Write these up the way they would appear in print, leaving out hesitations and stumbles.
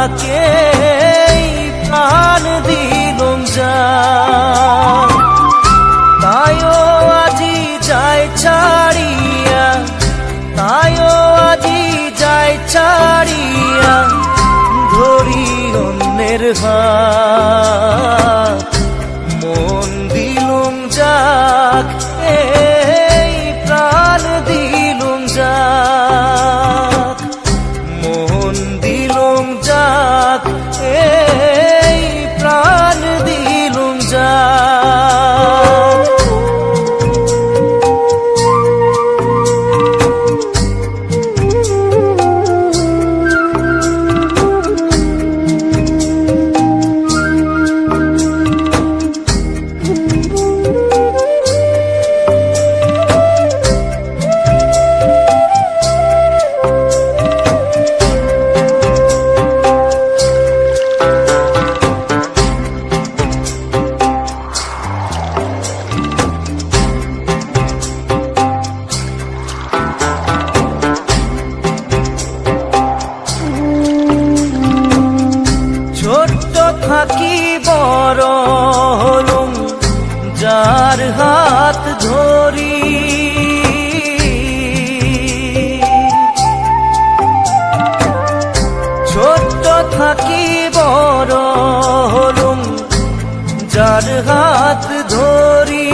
যাকে প্রাণ দিলুম যা তাইও আজি যায় ছাড়িয়া তাইও আজি যায় ছাড়িয়া ধরি অন্যের হাত মন দিলুম যাক এই প্রাণ দিলুম যাক মন দিলুম যাক এই প্রাণ দিলুম যাক থাকি বড় হলুম যার হাত ধরি ছোট্ট থাকি বড় হলুম যার হাত ধরি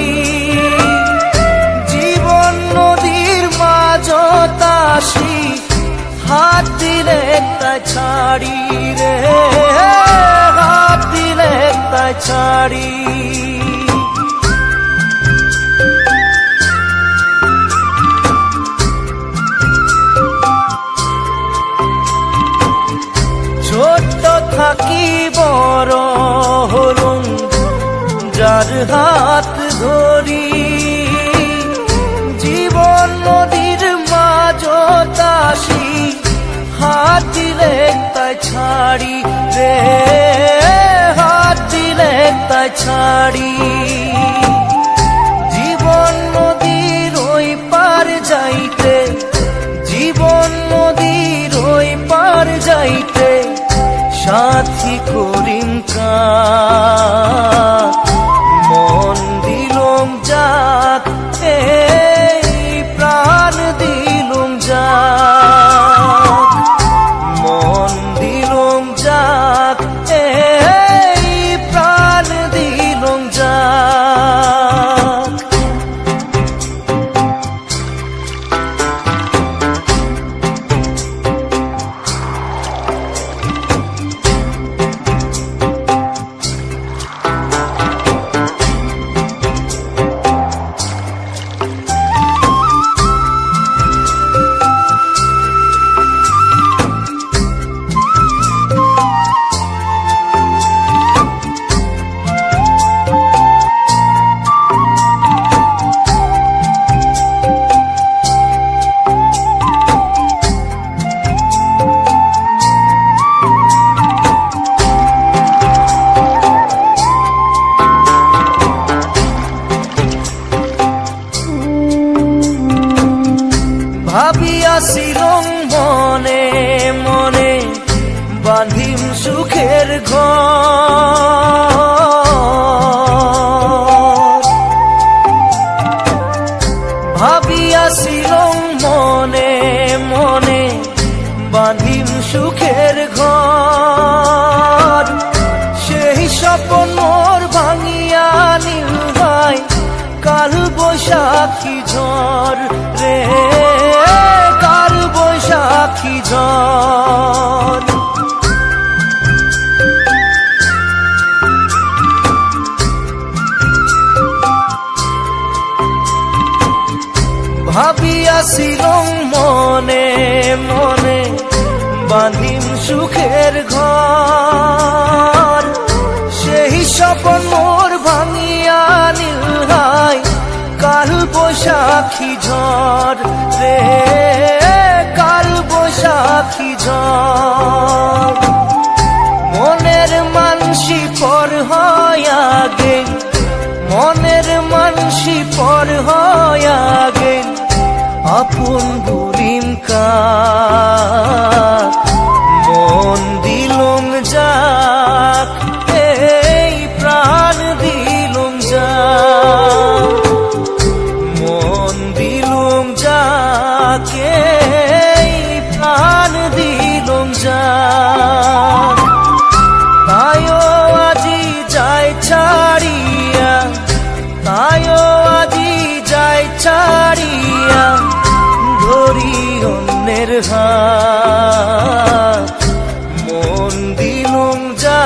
জীবন নদীর মাঝত আসি হাত দিলে তাই ছাড়ি রে হাত দিলে তাই ছাড়ি ছোট্ট থাকি বড় হলুম যার হাত ধরি জীবন নদীর মাঝত আসি হাত দিলে তাই ছাড়ি রে হাত দিলে তাই ছাড়ি জীবন নদীর ওই পার যাইতে জীবন নদীর ওই পার যাইতে সাথী করিম কাক মন দিলুম যাক এই প্রাণ দিলুম যাক মন দিলুম যাক এই প্রাণ দিলুম যাক ভাবিয়াছিলুম মনে মনে বাঁধিম সুখের ঘর ভাবিয়াছিলুম মনে মনে বাঁধিম সুখের ঘর সেই স্বপ্ন মোর ভাঙিয়া নিল ভাই কাল বৈশাখী ঝড় রে কাল বৈশাখী ঝড় ভাবিয়াছিলুম মনে মনে বাঁধিম সুখের ঘর সেই স্বপ্ন মোর ভাঙিয়া নিল হায় কাল বৈশাখী ঝড় রে কাল বৈশাখী ঝড় মনের মানসি পর হয় আগে মনের মানসি পর হয় আগে আপন বুড়িম কাক মন দিলুম মন দিলুম যা